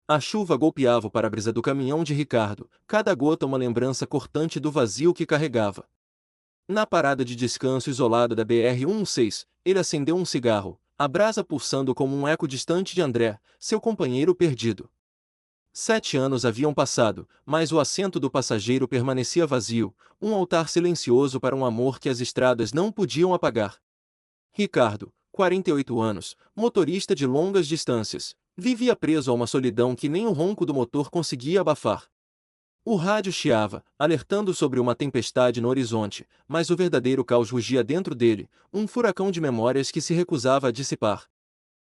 A chuva golpeava o para-brisa do caminhão de Ricardo, cada gota uma lembrança cortante do vazio que carregava. Na parada de descanso isolada da BR-116, ele acendeu um cigarro, a brasa pulsando como um eco distante de André, seu companheiro perdido. 7 anos haviam passado, mas o assento do passageiro permanecia vazio, um altar silencioso para um amor que as estradas não podiam apagar. Ricardo, 48 anos, motorista de longas distâncias, vivia preso a uma solidão que nem o ronco do motor conseguia abafar. O rádio chiava, alertando sobre uma tempestade no horizonte, mas o verdadeiro caos rugia dentro dele, um furacão de memórias que se recusava a dissipar.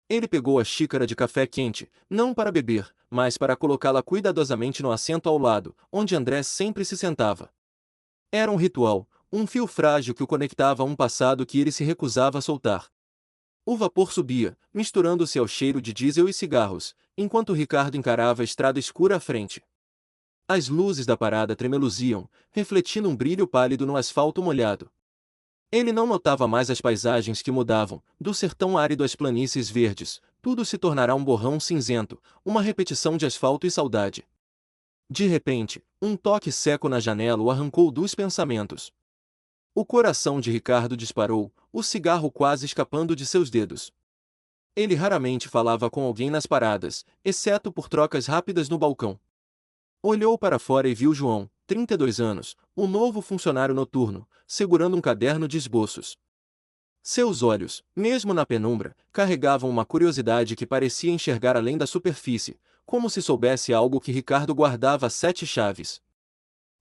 Ele pegou a xícara de café quente, não para beber, mas para colocá-la cuidadosamente no assento ao lado, onde André sempre se sentava. Era um ritual, um fio frágil que o conectava a um passado que ele se recusava a soltar. O vapor subia, misturando-se ao cheiro de diesel e cigarros, enquanto Ricardo encarava a estrada escura à frente. As luzes da parada tremeluziam, refletindo um brilho pálido no asfalto molhado. Ele não notava mais as paisagens que mudavam, do sertão árido às planícies verdes, tudo se tornará um borrão cinzento, uma repetição de asfalto e saudade. De repente, um toque seco na janela o arrancou dos pensamentos. O coração de Ricardo disparou, o cigarro quase escapando de seus dedos. Ele raramente falava com alguém nas paradas, exceto por trocas rápidas no balcão. Olhou para fora e viu João, 32 anos, o novo funcionário noturno, segurando um caderno de esboços. Seus olhos, mesmo na penumbra, carregavam uma curiosidade que parecia enxergar além da superfície, como se soubesse algo que Ricardo guardava a 7 chaves.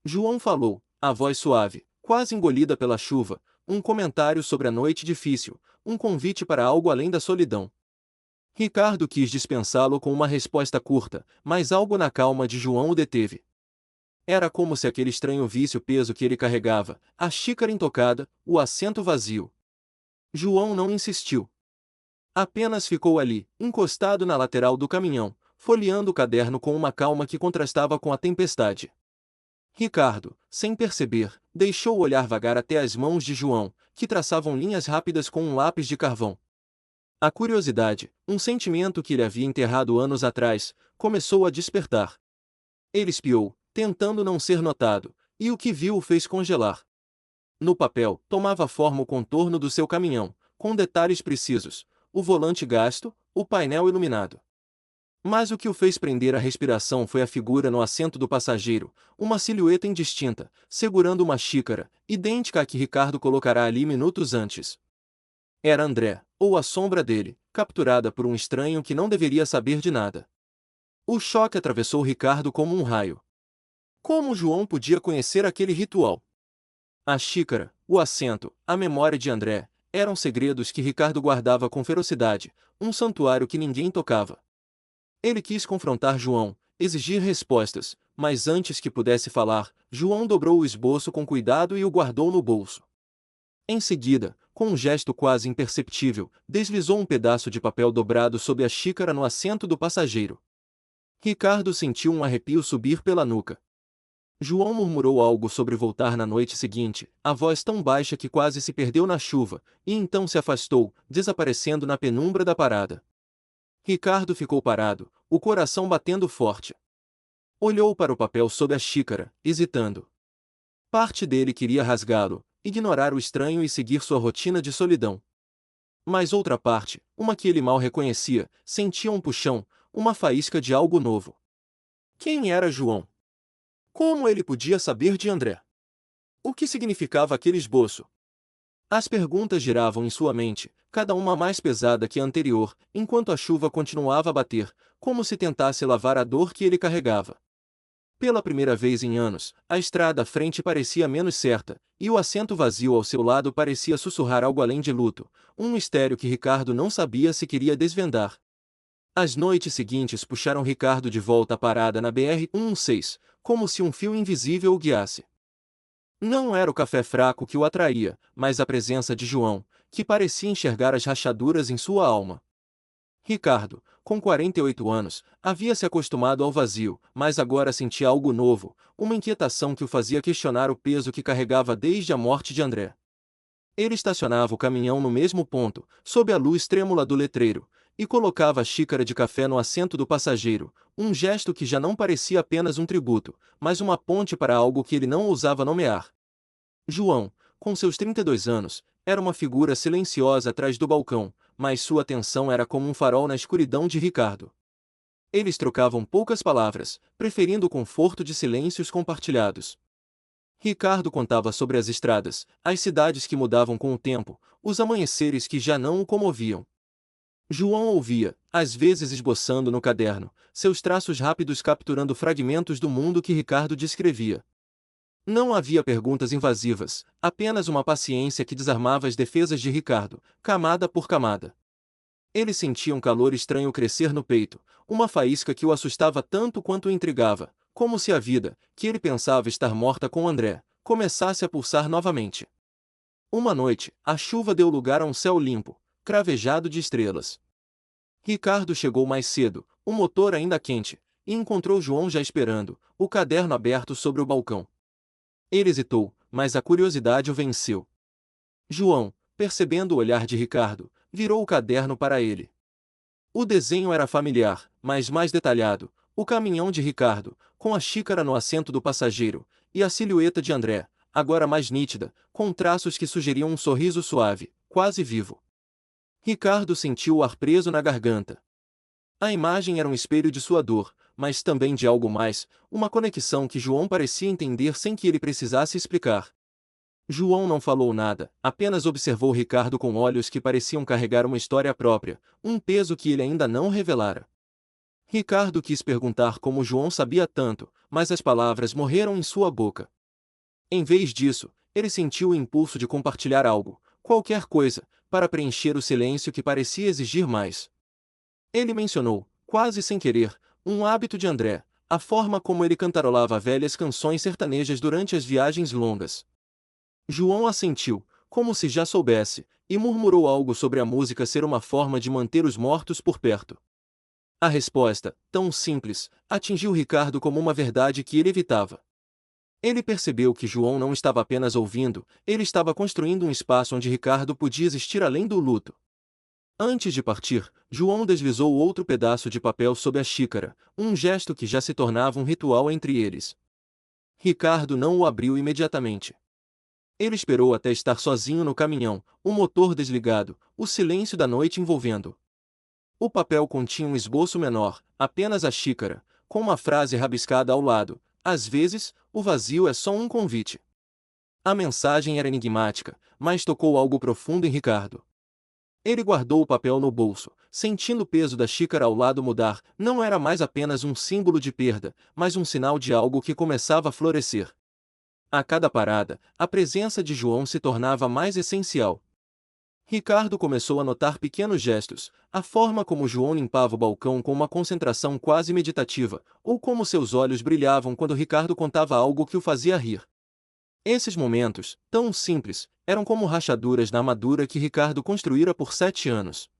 João falou, a voz suave, quase engolida pela chuva, um comentário sobre a noite difícil, um convite para algo além da solidão. Ricardo quis dispensá-lo com uma resposta curta, mas algo na calma de João o deteve. Era como se aquele estranho visse o peso que ele carregava, a xícara intocada, o assento vazio. João não insistiu. Apenas ficou ali, encostado na lateral do caminhão, folheando o caderno com uma calma que contrastava com a tempestade. Ricardo, sem perceber, deixou o olhar vagar até as mãos de João, que traçavam linhas rápidas com um lápis de carvão. A curiosidade, um sentimento que ele havia enterrado anos atrás, começou a despertar. Ele espiou, tentando não ser notado, e o que viu o fez congelar. No papel, tomava forma o contorno do seu caminhão, com detalhes precisos, o volante gasto, o painel iluminado. Mas o que o fez prender a respiração foi a figura no assento do passageiro, uma silhueta indistinta, segurando uma xícara, idêntica à que Ricardo colocará ali minutos antes. Era André, ou a sombra dele, capturada por um estranho que não deveria saber de nada. O choque atravessou Ricardo como um raio. Como João podia conhecer aquele ritual? A xícara, o assento, a memória de André, eram segredos que Ricardo guardava com ferocidade, um santuário que ninguém tocava. Ele quis confrontar João, exigir respostas, mas antes que pudesse falar, João dobrou o esboço com cuidado e o guardou no bolso. Em seguida, com um gesto quase imperceptível, deslizou um pedaço de papel dobrado sob a xícara no assento do passageiro. Ricardo sentiu um arrepio subir pela nuca. João murmurou algo sobre voltar na noite seguinte, a voz tão baixa que quase se perdeu na chuva, e então se afastou, desaparecendo na penumbra da parada. Ricardo ficou parado, o coração batendo forte. Olhou para o papel sob a xícara, hesitando. Parte dele queria rasgá-lo, ignorar o estranho e seguir sua rotina de solidão. Mas outra parte, uma que ele mal reconhecia, sentia um puxão, uma faísca de algo novo. Quem era João? Como ele podia saber de André? O que significava aquele esboço? As perguntas giravam em sua mente, cada uma mais pesada que a anterior, enquanto a chuva continuava a bater, como se tentasse lavar a dor que ele carregava. Pela primeira vez em anos, a estrada à frente parecia menos certa, e o assento vazio ao seu lado parecia sussurrar algo além de luto, um mistério que Ricardo não sabia se queria desvendar. As noites seguintes puxaram Ricardo de volta à parada na BR-116, como se um fio invisível o guiasse. Não era o café fraco que o atraía, mas a presença de João, que parecia enxergar as rachaduras em sua alma. Ricardo, com 48 anos, havia se acostumado ao vazio, mas agora sentia algo novo, uma inquietação que o fazia questionar o peso que carregava desde a morte de André. Ele estacionava o caminhão no mesmo ponto, sob a luz trêmula do letreiro, e colocava a xícara de café no assento do passageiro, um gesto que já não parecia apenas um tributo, mas uma ponte para algo que ele não ousava nomear. João, com seus 32 anos, era uma figura silenciosa atrás do balcão, mas sua atenção era como um farol na escuridão de Ricardo. Eles trocavam poucas palavras, preferindo o conforto de silêncios compartilhados. Ricardo contava sobre as estradas, as cidades que mudavam com o tempo, os amanheceres que já não o comoviam. João ouvia, às vezes esboçando no caderno, seus traços rápidos capturando fragmentos do mundo que Ricardo descrevia. Não havia perguntas invasivas, apenas uma paciência que desarmava as defesas de Ricardo, camada por camada. Ele sentia um calor estranho crescer no peito, uma faísca que o assustava tanto quanto o intrigava, como se a vida, que ele pensava estar morta com André, começasse a pulsar novamente. Uma noite, a chuva deu lugar a um céu limpo, cravejado de estrelas. Ricardo chegou mais cedo, o motor ainda quente, e encontrou João já esperando, o caderno aberto sobre o balcão. Ele hesitou, mas a curiosidade o venceu. João, percebendo o olhar de Ricardo, virou o caderno para ele. O desenho era familiar, mas mais detalhado, o caminhão de Ricardo, com a xícara no assento do passageiro, e a silhueta de André, agora mais nítida, com traços que sugeriam um sorriso suave, quase vivo. Ricardo sentiu o ar preso na garganta. A imagem era um espelho de sua dor, mas também de algo mais, uma conexão que João parecia entender sem que ele precisasse explicar. João não falou nada, apenas observou Ricardo com olhos que pareciam carregar uma história própria, um peso que ele ainda não revelara. Ricardo quis perguntar como João sabia tanto, mas as palavras morreram em sua boca. Em vez disso, ele sentiu o impulso de compartilhar algo, qualquer coisa, para preencher o silêncio que parecia exigir mais. Ele mencionou, quase sem querer, um hábito de André, a forma como ele cantarolava velhas canções sertanejas durante as viagens longas. João assentiu, como se já soubesse, e murmurou algo sobre a música ser uma forma de manter os mortos por perto. A resposta, tão simples, atingiu Ricardo como uma verdade que ele evitava. Ele percebeu que João não estava apenas ouvindo, ele estava construindo um espaço onde Ricardo podia existir além do luto. Antes de partir, João deslizou outro pedaço de papel sob a xícara, um gesto que já se tornava um ritual entre eles. Ricardo não o abriu imediatamente. Ele esperou até estar sozinho no caminhão, o motor desligado, o silêncio da noite envolvendo. O papel continha um esboço menor, apenas a xícara, com uma frase rabiscada ao lado: às vezes, o vazio é só um convite. A mensagem era enigmática, mas tocou algo profundo em Ricardo. Ele guardou o papel no bolso, sentindo o peso da xícara ao lado mudar, não era mais apenas um símbolo de perda, mas um sinal de algo que começava a florescer. A cada parada, a presença de João se tornava mais essencial. Ricardo começou a notar pequenos gestos, a forma como João limpava o balcão com uma concentração quase meditativa, ou como seus olhos brilhavam quando Ricardo contava algo que o fazia rir. Esses momentos, tão simples, eram como rachaduras na armadura que Ricardo construíra por 7 anos.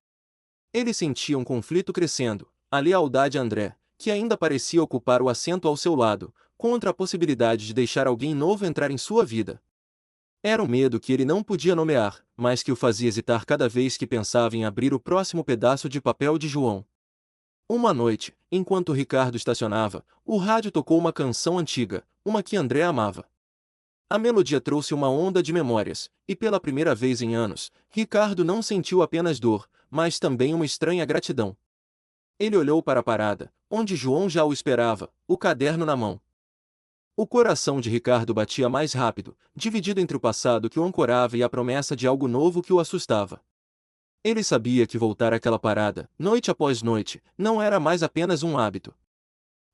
Ele sentia um conflito crescendo, a lealdade a André, que ainda parecia ocupar o assento ao seu lado, contra a possibilidade de deixar alguém novo entrar em sua vida. Era um medo que ele não podia nomear, mas que o fazia hesitar cada vez que pensava em abrir o próximo pedaço de papel de João. Uma noite, enquanto Ricardo estacionava, o rádio tocou uma canção antiga, uma que André amava. A melodia trouxe uma onda de memórias, e pela primeira vez em anos, Ricardo não sentiu apenas dor, mas também uma estranha gratidão. Ele olhou para a parada, onde João já o esperava, o caderno na mão. O coração de Ricardo batia mais rápido, dividido entre o passado que o ancorava e a promessa de algo novo que o assustava. Ele sabia que voltar àquela parada, noite após noite, não era mais apenas um hábito.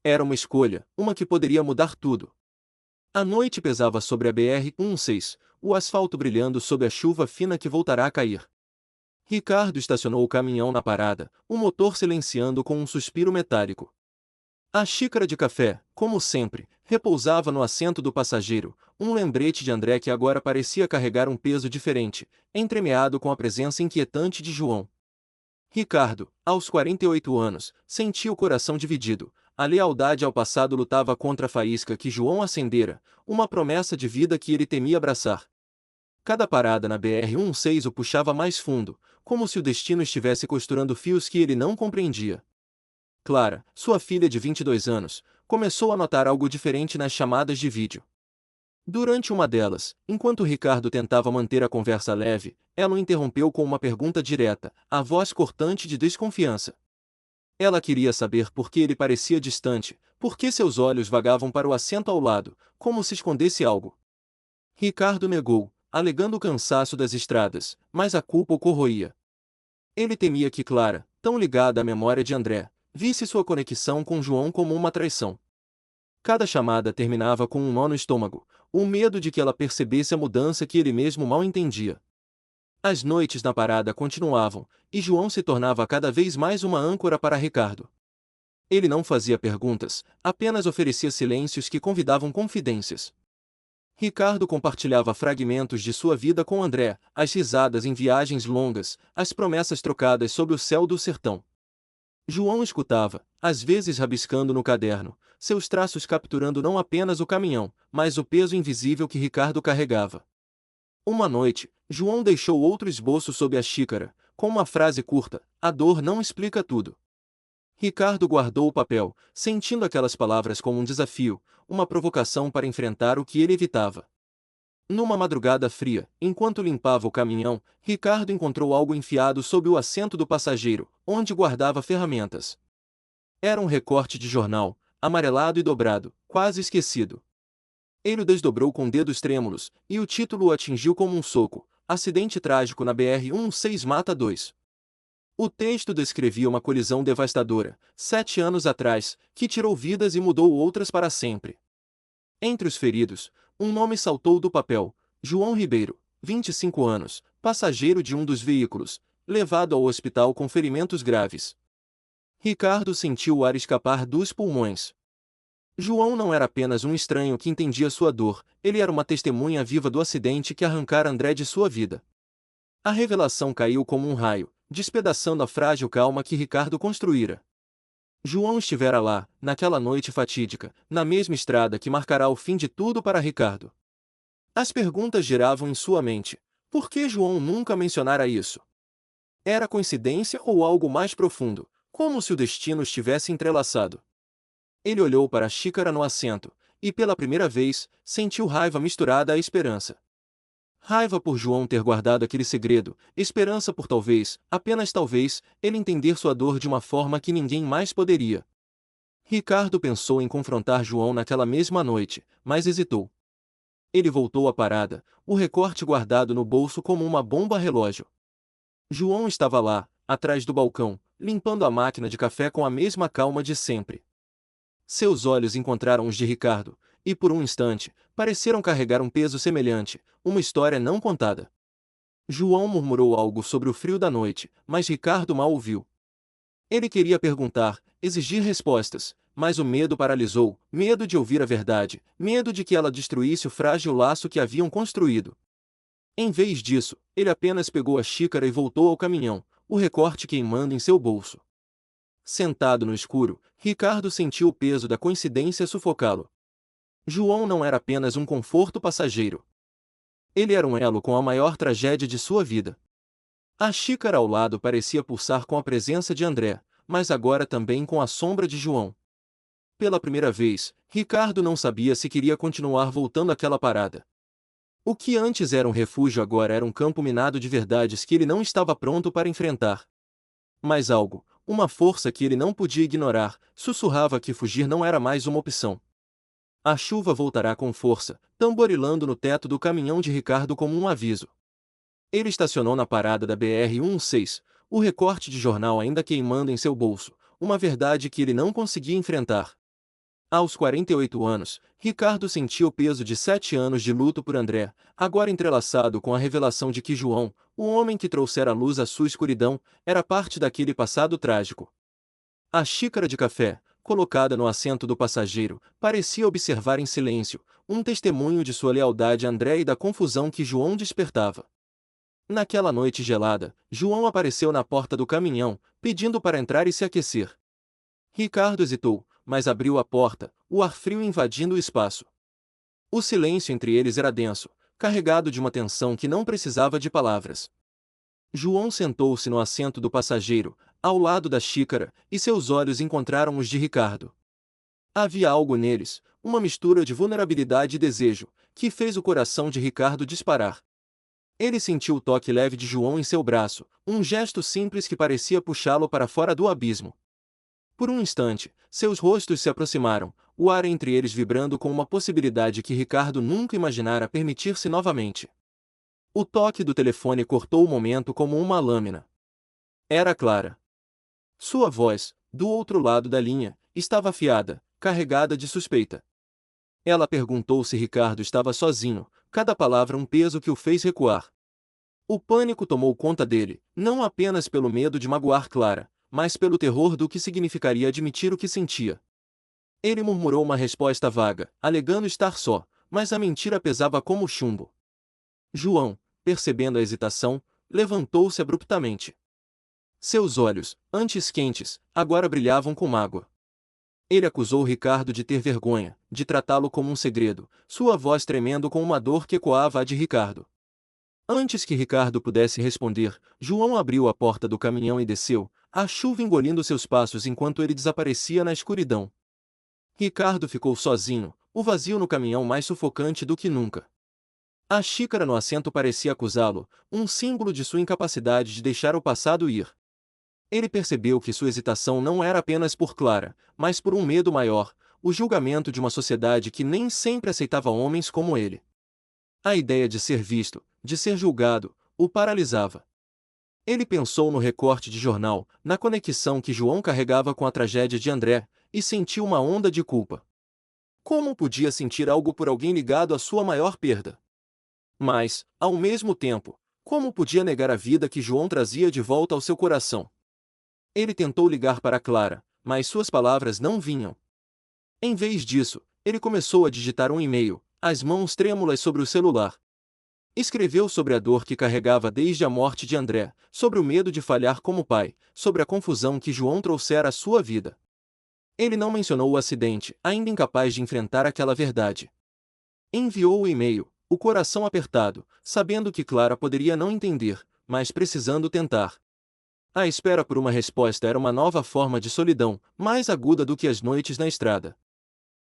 Era uma escolha, uma que poderia mudar tudo. A noite pesava sobre a BR-16, o asfalto brilhando sob a chuva fina que voltará a cair. Ricardo estacionou o caminhão na parada, o motor silenciando com um suspiro metálico. A xícara de café, como sempre, repousava no assento do passageiro, um lembrete de André que agora parecia carregar um peso diferente, entremeado com a presença inquietante de João. Ricardo, aos 48 anos, sentia o coração dividido. A lealdade ao passado lutava contra a faísca que João acendera, uma promessa de vida que ele temia abraçar. Cada parada na BR-16 o puxava mais fundo, como se o destino estivesse costurando fios que ele não compreendia. Clara, sua filha de 22 anos, começou a notar algo diferente nas chamadas de vídeo. Durante uma delas, enquanto Ricardo tentava manter a conversa leve, ela o interrompeu com uma pergunta direta, a voz cortante de desconfiança. Ela queria saber por que ele parecia distante, por que seus olhos vagavam para o assento ao lado, como se escondesse algo. Ricardo negou, alegando o cansaço das estradas, mas a culpa o corroía. Ele temia que Clara, tão ligada à memória de André, visse sua conexão com João como uma traição. Cada chamada terminava com um nó no estômago, o medo de que ela percebesse a mudança que ele mesmo mal entendia. As noites na parada continuavam, e João se tornava cada vez mais uma âncora para Ricardo. Ele não fazia perguntas, apenas oferecia silêncios que convidavam confidências. Ricardo compartilhava fragmentos de sua vida com André, as risadas em viagens longas, as promessas trocadas sob o céu do sertão. João escutava, às vezes rabiscando no caderno, seus traços capturando não apenas o caminhão, mas o peso invisível que Ricardo carregava. Uma noite, João deixou outro esboço sob a xícara, com uma frase curta: "A dor não explica tudo." Ricardo guardou o papel, sentindo aquelas palavras como um desafio, uma provocação para enfrentar o que ele evitava. Numa madrugada fria, enquanto limpava o caminhão, Ricardo encontrou algo enfiado sob o assento do passageiro, onde guardava ferramentas. Era um recorte de jornal, amarelado e dobrado, quase esquecido. Ele o desdobrou com dedos trêmulos, e o título o atingiu como um soco: "Acidente trágico na BR-16 mata 2." O texto descrevia uma colisão devastadora, 7 anos atrás, que tirou vidas e mudou outras para sempre. Entre os feridos, um nome saltou do papel: João Ribeiro, 25 anos, passageiro de um dos veículos, levado ao hospital com ferimentos graves. Ricardo sentiu o ar escapar dos pulmões. João não era apenas um estranho que entendia sua dor, ele era uma testemunha viva do acidente que arrancara André de sua vida. A revelação caiu como um raio, despedaçando a frágil calma que Ricardo construíra. João estivera lá, naquela noite fatídica, na mesma estrada que marcará o fim de tudo para Ricardo. As perguntas giravam em sua mente. Por que João nunca mencionara isso? Era coincidência ou algo mais profundo, como se o destino estivesse entrelaçado? Ele olhou para a xícara no assento, e pela primeira vez, sentiu raiva misturada à esperança. Raiva por João ter guardado aquele segredo, esperança por talvez, apenas talvez, ele entender sua dor de uma forma que ninguém mais poderia. Ricardo pensou em confrontar João naquela mesma noite, mas hesitou. Ele voltou à parada, o recorte guardado no bolso como uma bomba-relógio. João estava lá, atrás do balcão, limpando a máquina de café com a mesma calma de sempre. Seus olhos encontraram os de Ricardo, e por um instante, pareceram carregar um peso semelhante, uma história não contada. João murmurou algo sobre o frio da noite, mas Ricardo mal ouviu. Ele queria perguntar, exigir respostas, mas o medo paralisou, medo de ouvir a verdade, medo de que ela destruísse o frágil laço que haviam construído. Em vez disso, ele apenas pegou a xícara e voltou ao caminhão, o recorte queimando em seu bolso. Sentado no escuro, Ricardo sentiu o peso da coincidência sufocá-lo. João não era apenas um conforto passageiro. Ele era um elo com a maior tragédia de sua vida. A xícara ao lado parecia pulsar com a presença de André, mas agora também com a sombra de João. Pela primeira vez, Ricardo não sabia se queria continuar voltando àquela parada. O que antes era um refúgio agora era um campo minado de verdades que ele não estava pronto para enfrentar. Mas algo, uma força que ele não podia ignorar, sussurrava que fugir não era mais uma opção. A chuva voltará com força, tamborilando no teto do caminhão de Ricardo como um aviso. Ele estacionou na parada da BR-16, o recorte de jornal ainda queimando em seu bolso, uma verdade que ele não conseguia enfrentar. Aos 48 anos, Ricardo sentia o peso de 7 anos de luto por André, agora entrelaçado com a revelação de que João, o homem que trouxera luz à sua escuridão, era parte daquele passado trágico. A xícara de café, colocada no assento do passageiro, parecia observar em silêncio, um testemunho de sua lealdade a André e da confusão que João despertava. Naquela noite gelada, João apareceu na porta do caminhão, pedindo para entrar e se aquecer. Ricardo hesitou, mas abriu a porta, o ar frio invadindo o espaço. O silêncio entre eles era denso, carregado de uma tensão que não precisava de palavras. João sentou-se no assento do passageiro, ao lado da xícara, e seus olhos encontraram os de Ricardo. Havia algo neles, uma mistura de vulnerabilidade e desejo, que fez o coração de Ricardo disparar. Ele sentiu o toque leve de João em seu braço, um gesto simples que parecia puxá-lo para fora do abismo. Por um instante, seus rostos se aproximaram, o ar entre eles vibrando com uma possibilidade que Ricardo nunca imaginara permitir-se novamente. O toque do telefone cortou o momento como uma lâmina. Era Clara. Sua voz, do outro lado da linha, estava afiada, carregada de suspeita. Ela perguntou se Ricardo estava sozinho, cada palavra um peso que o fez recuar. O pânico tomou conta dele, não apenas pelo medo de magoar Clara, mas pelo terror do que significaria admitir o que sentia. Ele murmurou uma resposta vaga, alegando estar só, mas a mentira pesava como chumbo. João, percebendo a hesitação, levantou-se abruptamente. Seus olhos, antes quentes, agora brilhavam com mágoa. Ele acusou Ricardo de ter vergonha, de tratá-lo como um segredo, sua voz tremendo com uma dor que ecoava a de Ricardo. Antes que Ricardo pudesse responder, João abriu a porta do caminhão e desceu, a chuva engolindo seus passos enquanto ele desaparecia na escuridão. Ricardo ficou sozinho, o vazio no caminhão mais sufocante do que nunca. A xícara no assento parecia acusá-lo, um símbolo de sua incapacidade de deixar o passado ir. Ele percebeu que sua hesitação não era apenas por Clara, mas por um medo maior, o julgamento de uma sociedade que nem sempre aceitava homens como ele. A ideia de ser visto, de ser julgado, o paralisava. Ele pensou no recorte de jornal, na conexão que João carregava com a tragédia de André, e sentiu uma onda de culpa. Como podia sentir algo por alguém ligado à sua maior perda? Mas, ao mesmo tempo, como podia negar a vida que João trazia de volta ao seu coração? Ele tentou ligar para Clara, mas suas palavras não vinham. Em vez disso, ele começou a digitar um e-mail, as mãos trêmulas sobre o celular. Escreveu sobre a dor que carregava desde a morte de André, sobre o medo de falhar como pai, sobre a confusão que João trouxera à sua vida. Ele não mencionou o acidente, ainda incapaz de enfrentar aquela verdade. Enviou o e-mail, o coração apertado, sabendo que Clara poderia não entender, mas precisando tentar. A espera por uma resposta era uma nova forma de solidão, mais aguda do que as noites na estrada.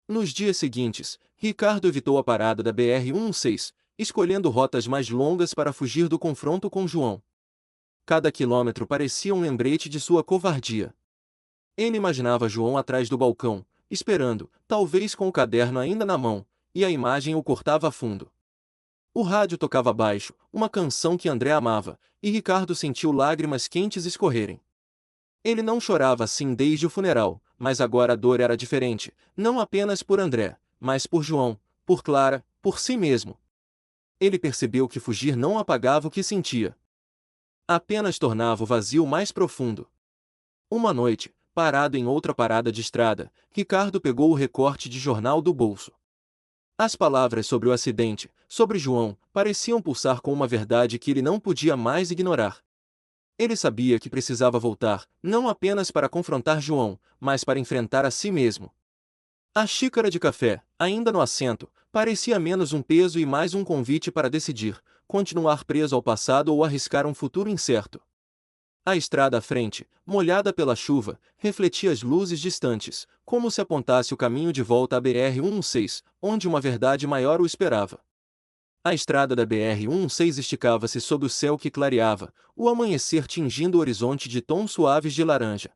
Nos dias seguintes, Ricardo evitou a parada da BR-116, escolhendo rotas mais longas para fugir do confronto com João. Cada quilômetro parecia um lembrete de sua covardia. Ele imaginava João atrás do balcão, esperando, talvez com o caderno ainda na mão, e a imagem o cortava a fundo. O rádio tocava baixo, uma canção que André amava, e Ricardo sentiu lágrimas quentes escorrerem. Ele não chorava assim desde o funeral, mas agora a dor era diferente, não apenas por André, mas por João, por Clara, por si mesmo. Ele percebeu que fugir não apagava o que sentia. Apenas tornava o vazio mais profundo. Uma noite, parado em outra parada de estrada, Ricardo pegou o recorte de jornal do bolso. As palavras sobre o acidente, sobre João, pareciam pulsar com uma verdade que ele não podia mais ignorar. Ele sabia que precisava voltar, não apenas para confrontar João, mas para enfrentar a si mesmo. A xícara de café, ainda no assento, parecia menos um peso e mais um convite para decidir, continuar preso ao passado ou arriscar um futuro incerto. A estrada à frente, molhada pela chuva, refletia as luzes distantes, como se apontasse o caminho de volta à BR-116, onde uma verdade maior o esperava. A estrada da BR-116 esticava-se sob o céu que clareava, o amanhecer tingindo o horizonte de tons suaves de laranja.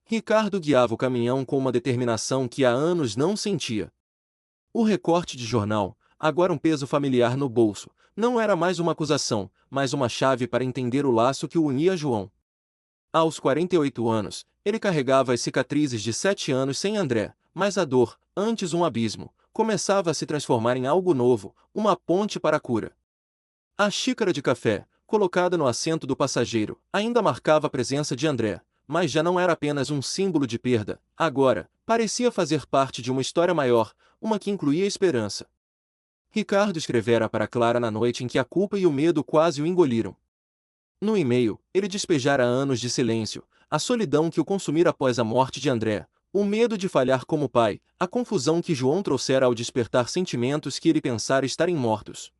Ricardo guiava o caminhão com uma determinação que há anos não sentia. O recorte de jornal, agora um peso familiar no bolso, não era mais uma acusação, mas uma chave para entender o laço que o unia a João. Aos 48 anos, ele carregava as cicatrizes de 7 anos sem André, mas a dor, antes um abismo, começava a se transformar em algo novo, uma ponte para a cura. A xícara de café, colocada no assento do passageiro, ainda marcava a presença de André, mas já não era apenas um símbolo de perda, agora, parecia fazer parte de uma história maior, uma que incluía esperança. Ricardo escrevera para Clara na noite em que a culpa e o medo quase o engoliram. No e-mail, ele despejara anos de silêncio, a solidão que o consumira após a morte de André, o medo de falhar como pai, a confusão que João trouxera ao despertar sentimentos que ele pensara estarem mortos.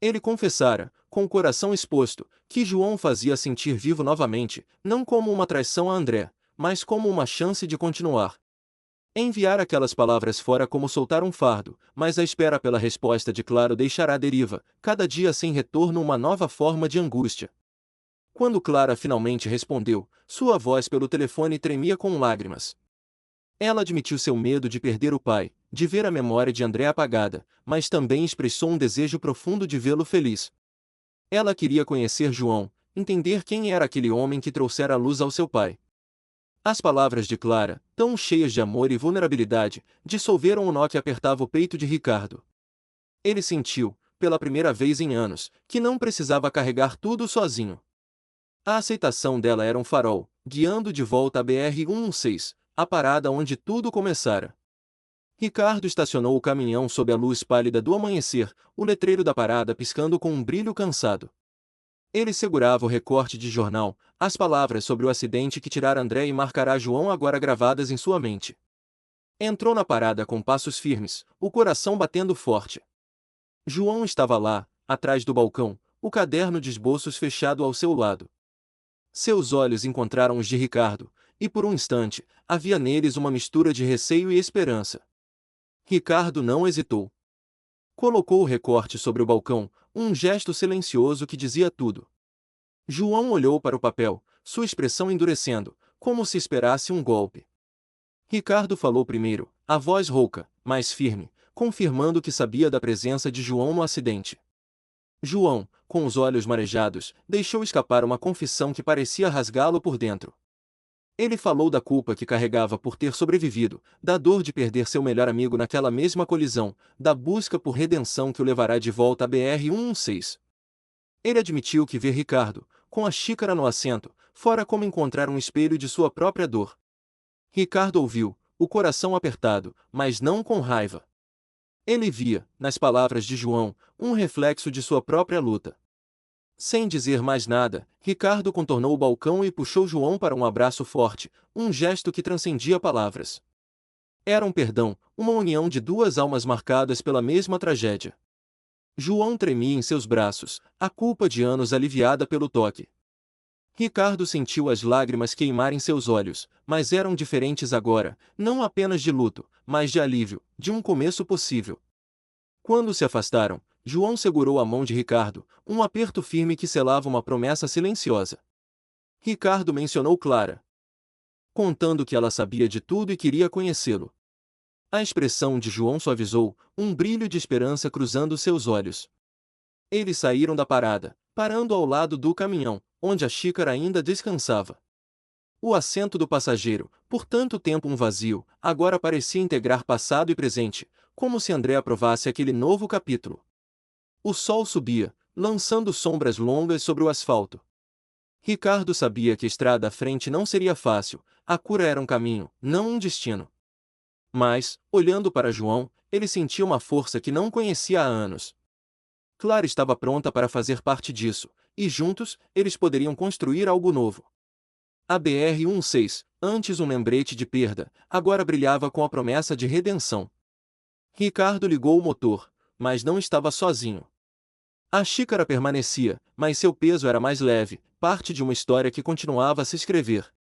Ele confessara, com o coração exposto, que João fazia sentir vivo novamente, não como uma traição a André, mas como uma chance de continuar. Enviar aquelas palavras fora como soltar um fardo, mas a espera pela resposta de Clara deixará à deriva, cada dia sem retorno uma nova forma de angústia. Quando Clara finalmente respondeu, sua voz pelo telefone tremia com lágrimas. Ela admitiu seu medo de perder o pai, de ver a memória de André apagada, mas também expressou um desejo profundo de vê-lo feliz. Ela queria conhecer João, entender quem era aquele homem que trouxera a luz ao seu pai. As palavras de Clara, tão cheias de amor e vulnerabilidade, dissolveram o nó que apertava o peito de Ricardo. Ele sentiu, pela primeira vez em anos, que não precisava carregar tudo sozinho. A aceitação dela era um farol, guiando de volta a BR-116, a parada onde tudo começara. Ricardo estacionou o caminhão sob a luz pálida do amanhecer, o letreiro da parada piscando com um brilho cansado. Ele segurava o recorte de jornal, as palavras sobre o acidente que tirara André e marcará João agora gravadas em sua mente. Entrou na parada com passos firmes, o coração batendo forte. João estava lá, atrás do balcão, o caderno de esboços fechado ao seu lado. Seus olhos encontraram os de Ricardo, e por um instante, havia neles uma mistura de receio e esperança. Ricardo não hesitou. Colocou o recorte sobre o balcão, um gesto silencioso que dizia tudo. João olhou para o papel, sua expressão endurecendo, como se esperasse um golpe. Ricardo falou primeiro, a voz rouca, mas firme, confirmando que sabia da presença de João no acidente. João, com os olhos marejados, deixou escapar uma confissão que parecia rasgá-lo por dentro. Ele falou da culpa que carregava por ter sobrevivido, da dor de perder seu melhor amigo naquela mesma colisão, da busca por redenção que o levará de volta à BR-116. Ele admitiu que ver Ricardo, com a xícara no assento, fora como encontrar um espelho de sua própria dor. Ricardo ouviu, o coração apertado, mas não com raiva. Ele via, nas palavras de João, um reflexo de sua própria luta. Sem dizer mais nada, Ricardo contornou o balcão e puxou João para um abraço forte, um gesto que transcendia palavras. Era um perdão, uma união de duas almas marcadas pela mesma tragédia. João tremia em seus braços, a culpa de anos aliviada pelo toque. Ricardo sentiu as lágrimas queimar em seus olhos, mas eram diferentes agora, não apenas de luto, mas de alívio, de um começo possível. Quando se afastaram, João segurou a mão de Ricardo, um aperto firme que selava uma promessa silenciosa. Ricardo mencionou Clara, contando que ela sabia de tudo e queria conhecê-lo. A expressão de João suavizou, um brilho de esperança cruzando seus olhos. Eles saíram da parada, parando ao lado do caminhão, onde a xícara ainda descansava. O assento do passageiro, por tanto tempo um vazio, agora parecia integrar passado e presente, como se André aprovasse aquele novo capítulo. O sol subia, lançando sombras longas sobre o asfalto. Ricardo sabia que a estrada à frente não seria fácil, a cura era um caminho, não um destino. Mas, olhando para João, ele sentia uma força que não conhecia há anos. Clara estava pronta para fazer parte disso, e juntos, eles poderiam construir algo novo. A BR-116, antes um lembrete de perda, agora brilhava com a promessa de redenção. Ricardo ligou o motor, mas não estava sozinho. A xícara permanecia, mas seu peso era mais leve, parte de uma história que continuava a se escrever.